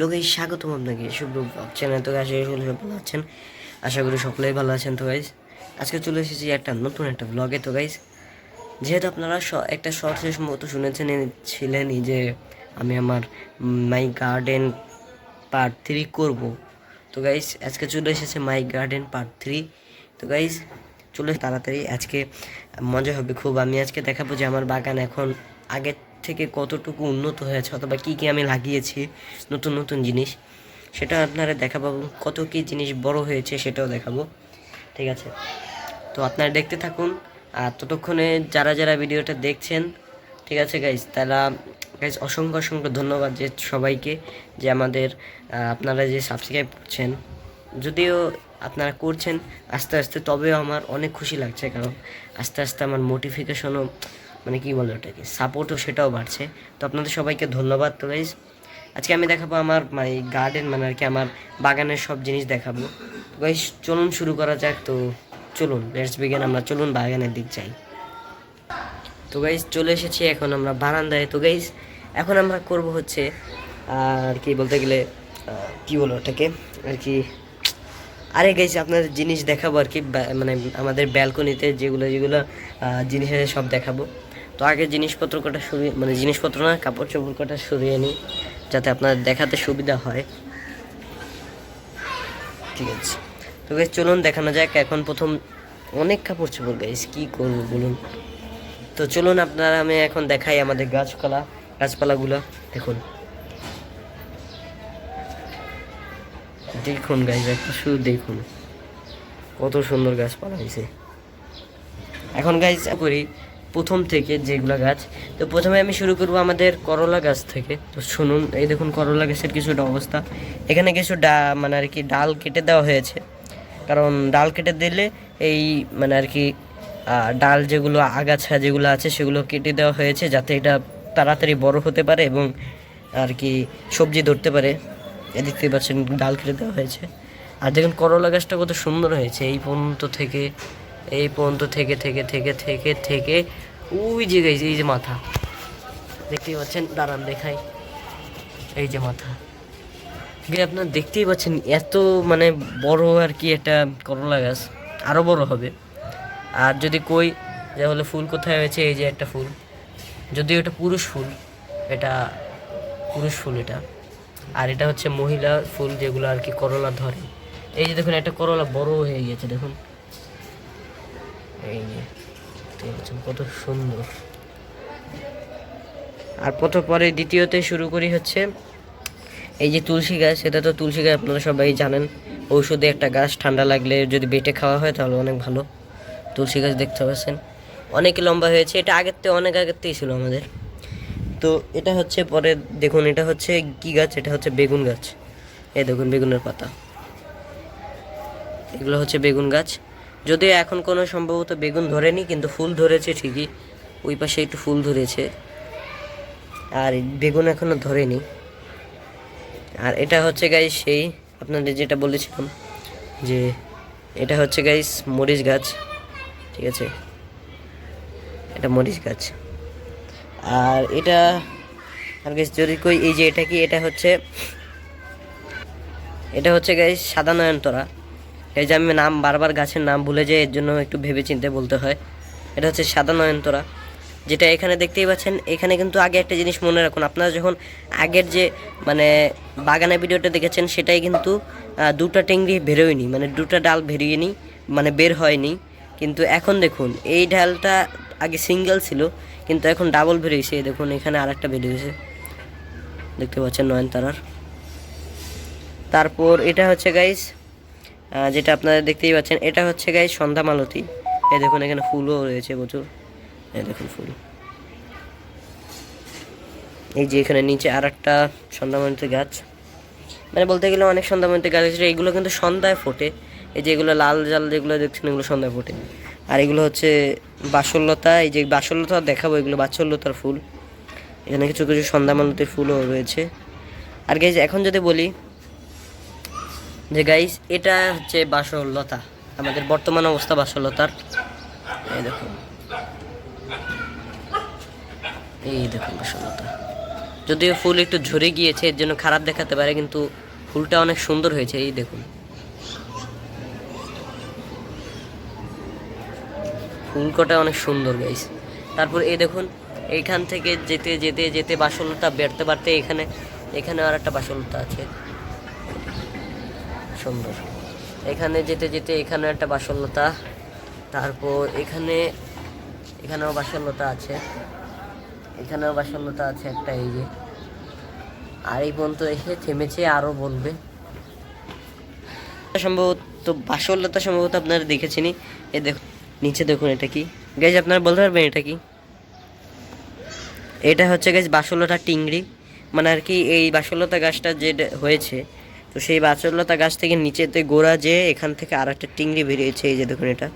Hello guys, স্বাগতম আপনাকে শুভ্র blog channel. তো গাইস সকলে ভালো আছেন, আশা করি সকলেই ভালো আছেন। তো গাইস আজকে চলে এসেছি নতুন একটা ব্লগে। তো গাইস যেহেতু আপনারা একটা শর্ট শেষ মতো শুনেছিলেনই যে আমি আমার মাই গার্ডেন পার্ট 3 করব। তো গাইস আজকে চলে এসেছে মাই গার্ডেন পার্ট 3। তো গাইস চলে তাড়াতাড়ি, আজকে মজা হবে খুব। আমি আজকে দেখাবো যে আমার বাগান এখন আগের থেকে কতটুকু উন্নত হয়েছে, অথবা কী কী আমি লাগিয়েছি নতুন নতুন জিনিস, সেটা আপনারা দেখাবো। কত কী জিনিস বড় হয়েছে সেটাও দেখাবো, ঠিক আছে? তো আপনারা দেখতে থাকুন। আর ততক্ষণে যারা যারা ভিডিওটা দেখছেন, ঠিক আছে গাইজ, তারা গাইজ অসংখ্য অসংখ্য ধন্যবাদ যে সবাইকে, যে আমাদের আপনারা যে সাবস্ক্রাইব করছেন, যদিও আপনারা করছেন আস্তে আস্তে, তবেও আমার অনেক খুশি লাগছে, কারণ আস্তে আস্তে আমার মোটিফিকেশনও, মানে কী বলে ওটাকে, সাপোর্টও সেটাও বাড়ছে। তো আপনাদের সবাইকে ধন্যবাদ। তো গাইজ আজকে আমি দেখাবো আমার মাই গার্ডেন, মানে আর কি আমার বাগানের সব জিনিস দেখাবো। তো গাইজ চলুন শুরু করা যাক। তো চলুন লেটস বিগিন, আমরা চলুন বাগানের দিক যাই। তো গাইজ চলে এসেছি এখন আমরা বারান্দায়। তো গাইজ এখন আমরা করব হচ্ছে আর কি বলতে গেলে কী বলো ওটাকে আর কি, আরে গাইজ আপনাদের জিনিস দেখাবো আর কি, মানে আমাদের ব্যালকনিতে যেগুলো যেগুলো জিনিস আছে সব দেখাবো। তো আগে জিনিসপত্র কটা সরিয়ে, মানে জিনিসপত্র না, কাপড় চোপড় কটা সরিয়ে নিই যাতে আপনাদের দেখাতে সুবিধা হয়, ঠিক আছে? তো গাইজ চলুন দেখানো যাক। এখন প্রথম অনেক কাপড় চোপড় গাইজ, কী করবো বলুন। তো চলুন আপনারা, আমি এখন দেখাই আমাদের গাছপালাগুলো। দেখুন দেখুন গাইজ, একটা শুধু দেখুন কত সুন্দর গাছপালা হয়েছে। এখন গাইজ করি প্রথম থেকে যেগুলো গাছ। তো প্রথমে আমি শুরু করবো আমাদের করলা গাছ থেকে। তো শুনুন, এই দেখুন করলা গাছের কিছুটা অবস্থা। এখানে কিছু মানে আর কি ডাল কেটে দেওয়া হয়েছে, কারণ ডাল কেটে দিলে এই মানে আর কি ডাল যেগুলো আগাছা যেগুলো আছে সেগুলো কেটে দেওয়া হয়েছে, যাতে এটা তাড়াতাড়ি বড় হতে পারে এবং আর কি সবজি ধরতে পারে। দেখতে পাচ্ছেন ডাল কেটে দেওয়া হয়েছে। আর দেখুন করলা গাছটা কত সুন্দর হয়েছে, এই পর্যন্ত থেকে থেকে থেকে থেকে ওই যে গেছে, এই যে মাথা দেখতেই পাচ্ছেন, দাঁড়ান দেখাই, এই যে মাথা আপনারা দেখতেই পাচ্ছেন, এত মানে বড় আর কি একটা করলা গাছ, আরও বড় হবে। আর যদি কই যে হলে ফুল কোথায় হয়েছে, এই যে একটা ফুল, যদিও এটা পুরুষ ফুল, এটা পুরুষ ফুল এটা। আর এটা হচ্ছে মহিলা ফুল, যেগুলো আর কি করলা ধরে। এই যে দেখুন একটা করলা বড় হয়ে গেছে, দেখুন এই যে কত সুন্দর। আর পরে দ্বিতীয়তে শুরু করি হচ্ছে এই যে তুলসী গাছ। এটা তো তুলসী গাছ আপনারা সবাই জানেন, ঔষধি একটা গাছ, ঠান্ডা লাগলে যদি বেটে খাওয়া হয় তাহলে অনেক ভালো। তুলসী গাছ দেখতে পাচ্ছেন অনেক লম্বা হয়েছে, এটা অনেক আগের থেকেই ছিল আমাদের। তো এটা হচ্ছে পরে দেখুন, এটা হচ্ছে কি গাছ, এটা হচ্ছে বেগুন গাছ। এই দেখুন বেগুনের পাতা, এগুলো হচ্ছে বেগুন গাছ। যদিও এখন কোনো সম্ভবত বেগুন ধরেনি, কিন্তু ফুল ধরেছে ঠিকই, ওই পাশে একটু ফুল ধরেছে, আর বেগুন এখনও ধরেনি। আর এটা হচ্ছে গাইস সেই আপনাদের যেটা বলেছিলাম, যে এটা হচ্ছে গাইস মরিচ গাছ, ঠিক আছে? এটা মরিচ গাছ। আর এটা আর গাইস যদি কই, এই যে এটা কি, এটা হচ্ছে গাইস সাদা নয়নতারা। এই যে আমি বারবার গাছের নাম ভুলে যাই, এর জন্য একটু ভেবে চিন্তে বলতে হয়। এটা হচ্ছে সাদা নয়নতারা, যেটা এখানে দেখতেই পাচ্ছেন। এখানে কিন্তু আগে একটা জিনিস মনে রাখুন, আপনারা যখন আগের যে মানে বাগানের ভিডিওটা দেখেছেন, সেটাই কিন্তু দুটা টেংরি বেরোয়নি, মানে দুটা ডাল বেরিয়েনি, মানে বের হয়নি। কিন্তু এখন দেখুন এই ডালটা আগে সিঙ্গেল ছিল, কিন্তু এখন ডাবল বেরিয়েছে। দেখুন এখানে আরেকটা বেরিয়েছে, দেখতে পাচ্ছেন নয়নতারার। তারপর এটা হচ্ছে গাইস যেটা আপনারা দেখতেই পাচ্ছেন, এটা হচ্ছে গাইস সন্ধ্যা মালতী। এই দেখুন এখানে ফুলও রয়েছে প্রচুর, এই দেখুন ফুল। এই যে এখানে নিচে আর একটা সন্ধ্যামালতী গাছ, মানে বলতে গেলে অনেক সন্ধ্যামালতী গাছ আছে, এগুলো কিন্তু সন্ধ্যায় ফোটে। এই যে এগুলো লাল জাল যেগুলো দেখছেন, এগুলো সন্ধ্যায় ফোটে। আর এগুলো হচ্ছে বাসরলতা, এই যে বাসরলতা দেখাবো, এগুলো বাসরলতার ফুল। এখানে কিছু কিছু সন্ধ্যামালতীর ফুলও রয়েছে। আর গাইজ এখন যদি বলি যে গাইজ এটা হচ্ছে বাসরলতা, আমাদের বর্তমান অবস্থা বাসরলতার। এই দেখুন, এই দেখুন বাসরলতা, যদিও ফুল একটু ঝরে গিয়েছে, এর জন্য খারাপ দেখাতে পারে, কিন্তু ফুলটা অনেক সুন্দর হয়েছে। এই দেখুন, ফুলকটা অনেক সুন্দর গাইস। তারপর এই দেখুন, এইখান থেকে যেতে যেতে যেতে বাসলতা বেরতে বাড়তে এখানে আর একটা বাসলতা আছে, সুন্দর। এখানে যেতে যেতে এখানে একটা বাসলতা, তারপর এখানেও বাসলতা আছে, এখানেও বাসলতা আছে একটা, এই যে। আর এই পর্যন্ত এসে থেমেছে, আরও বলবে সম্ভবত বাসলতা, সম্ভবত আপনারা দেখেছেনই। এই দেখুন নিচে দেখুন, এটা কি গাইজ আপনারা বলতে পারবেন এটা কি? এটা হচ্ছে গাইজ বাসলতা টিংড়ি, মানে আর কি এই বাসলতা গাছটা যে হয়েছে, তো সেই বাসলতা গাছ থেকে নিচেতে গোড়া যে এখান থেকে আর একটা টিংড়ি বেরিয়েছে, এই যে দেখুন এটা।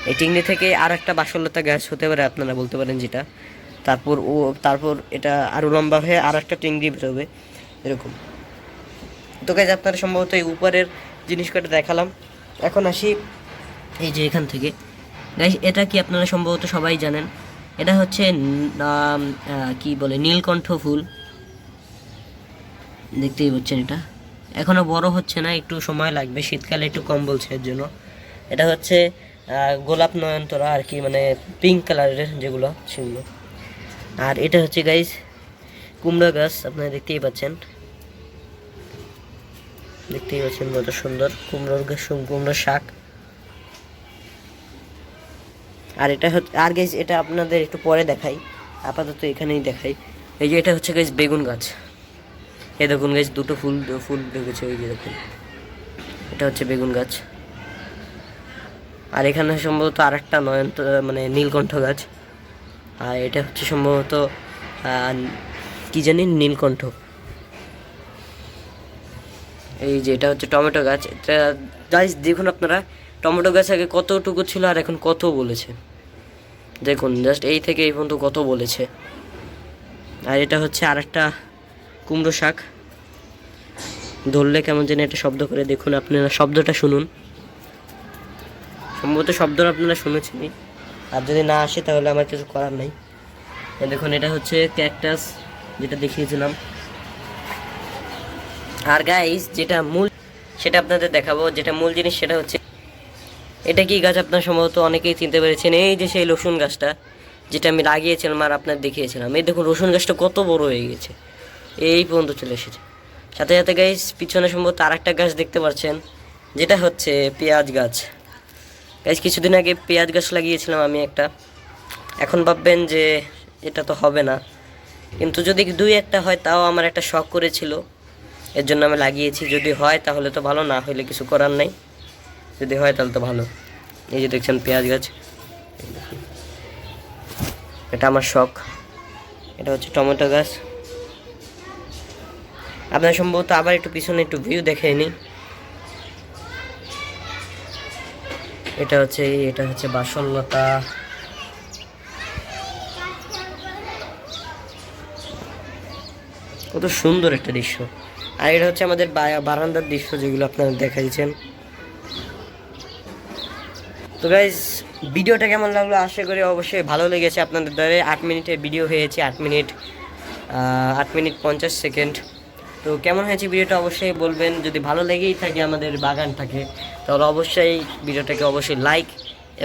এই টিংড়ি থেকে আর একটা বাসলতা গাছ হতে পারে, আপনারা বলতে পারেন যেটা। তারপর এটা আরও লম্বা হয়ে আর একটা টিংড়ি বেরোবে, এরকম। তো গাইজ আপনারা সম্ভবত এই উপরের জিনিস কটা দেখালাম। এখন আসি এই যে এখান থেকে গাইজ, এটা কি আপনারা সম্ভবত সবাই জানেন, এটা হচ্ছে কি বলে, নীলকণ্ঠ ফুল। দেখতেই পাচ্ছেন, এটা এখনও বড় হচ্ছে না, একটু সময় লাগবে, শীতকালে একটু কম বলছে এর জন্য। এটা হচ্ছে গোলাপ নয়নতারা আর কি, মানে পিঙ্ক কালারের যেগুলো সেগুলো। আর এটা হচ্ছে গাইজ কুমড়া গাছ, আপনারা দেখতেই পাচ্ছেন কত সুন্দর কুমড়োর গাছ, কুমড়োর শাক। আর এটা হচ্ছে, আর গাইজ এটা আপনাদের একটু পরে দেখাই, আপাতত এখানেই দেখাই। এই যে এটা হচ্ছে গাইজ বেগুন গাছ, এই দেখুন গাইজ দুটো ফুল ঢুকেছে, ওই যে দেখুন, এটা হচ্ছে বেগুন গাছ। আর এখানে সম্ভবত আর একটা মানে নীলকণ্ঠ গাছ। আর এটা হচ্ছে সম্ভবত কি জানি, নীলকণ্ঠ। এই যে এটা হচ্ছে টমেটো গাছ। এটা গাইজ দেখুন আপনারা, টমেটো গাছ আগে কতটুকু ছিল আর এখন কত বলেছে, দেখুন জাস্ট এই থেকে এই পর্যন্ত কত বলেছে। আর এটা হচ্ছে আর একটা কুমড়ো শাক, ধরলে কেমন যেন একটা শব্দ করে, দেখুন আপনারা শব্দটা শুনুন, সম্ভবত শব্দটা আপনারা শুনেছেনই, আর যদি না আসে তাহলে আমার কিছু করার নেই। দেখুন এটা হচ্ছে ক্যাকটাস, যেটা দেখিয়েছিলাম। আর গাইস যেটা মূল, সেটা আপনাদের দেখাবো, যেটা মূল জিনিস সেটা হচ্ছে এটা কি গাছ আপনারা সম্ভবত অনেকেই চিনতে পেরেছেন, এই যে সেই রসুন গাছটা যেটা আমি লাগিয়েছিলাম আর আপনার দেখিয়েছিলাম। এই দেখুন রসুন গাছটা কত বড় হয়ে গেছে, এই পর্যন্ত চলে এসেছে। সাথে সাথে গাইস পিছনে সম্ভবত আর একটা গাছ দেখতে পাচ্ছেন, যেটা হচ্ছে পেঁয়াজ গাছ। গাইস কিছুদিন আগে পেঁয়াজ গাছ লাগিয়েছিলাম আমি একটা, এখন ভাববেন যে এটা তো হবে না, কিন্তু যদি দুই একটা হয় তাও আমার একটা শখ করেছিল, এর জন্য আমি লাগিয়েছি। যদি হয় তাহলে তো ভালো, না হলে কিছু করার নাই, যদি হয় তাহলে তো ভালো। এই যে দেখছেন পেঁয়াজ গাছ, এটা আমার শখ। এটা হচ্ছে টমেটো গাছ। আপনার সম্ভবত আবার একটু পিছনে একটু ভিউ দেখে নিই। এটা হচ্ছে বাসলতা। কত সুন্দর একটা দৃশ্য। আর এটা হচ্ছে আমাদের বারান্দার দৃশ্য, যেগুলো আপনারা দেখাইছেন। তো গাইজ ভিডিওটা কেমন লাগলো, আশা করি অবশ্যই ভালো লেগেছে আপনাদের দ্বারা। 8 মিনিটের ভিডিও হয়েছে, 8 মিনিট 50 সেকেন্ড। তো কেমন হয়েছে ভিডিওটা অবশ্যই বলবেন। যদি ভালো লেগেই থাকে আমাদের বাগানটাকে, তাহলে অবশ্যই ভিডিওটাকে অবশ্যই লাইক,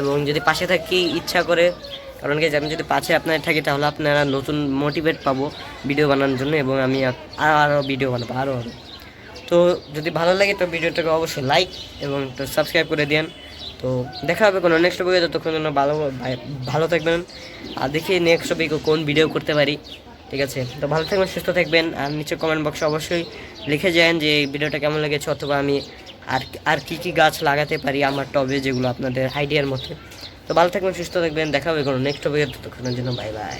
এবং যদি পাশে থাকি ইচ্ছা করে, কারণ কি আমি যদি পাশে আপনার থাকি তাহলে আপনারা নতুন মোটিভেট পাবো ভিডিও বানানোর জন্য, এবং আমি আরও ভিডিও বানাবো আরও। তো যদি ভালো লাগে তো ভিডিওটাকে অবশ্যই লাইক এবং সাবস্ক্রাইব করে দিন। তো দেখা হবে কোনো নেক্সট ভিডিও, ততক্ষণ জন্য ভালো থাকবেন। আর দেখি নেক্সট ভিডিও কোন ভিডিও করতে পারি, ঠিক আছে? তো ভালো থাকবেন, সুস্থ থাকবেন। আর নিচে কমেন্ট বক্সে অবশ্যই লিখে যান যে এই ভিডিওটা কেমন লেগেছে, অথবা আমি আর কি গাছ লাগাতে পারি আমার টবে, যেগুলো আপনাদের আইডিয়ার মধ্যে। তো ভালো থাকবেন, সুস্থ থাকবেন, দেখা হবে কোনো নেক্সট ভিডিও, ততক্ষণের জন্য বাই বাই।